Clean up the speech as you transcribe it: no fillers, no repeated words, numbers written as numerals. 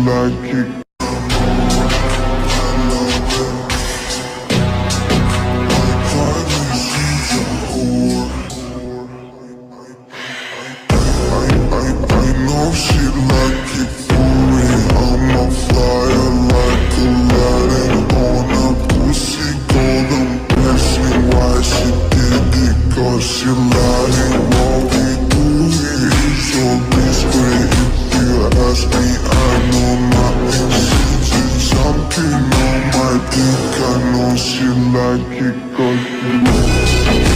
like it. I know she like it for me. I'm a flyer like Aladdin on a pussy golden blessing. Why she did it? Cause she lying. What we do here is so discreet. If you ask me, I know my intentions. Something on my dick, I know she like it. Cause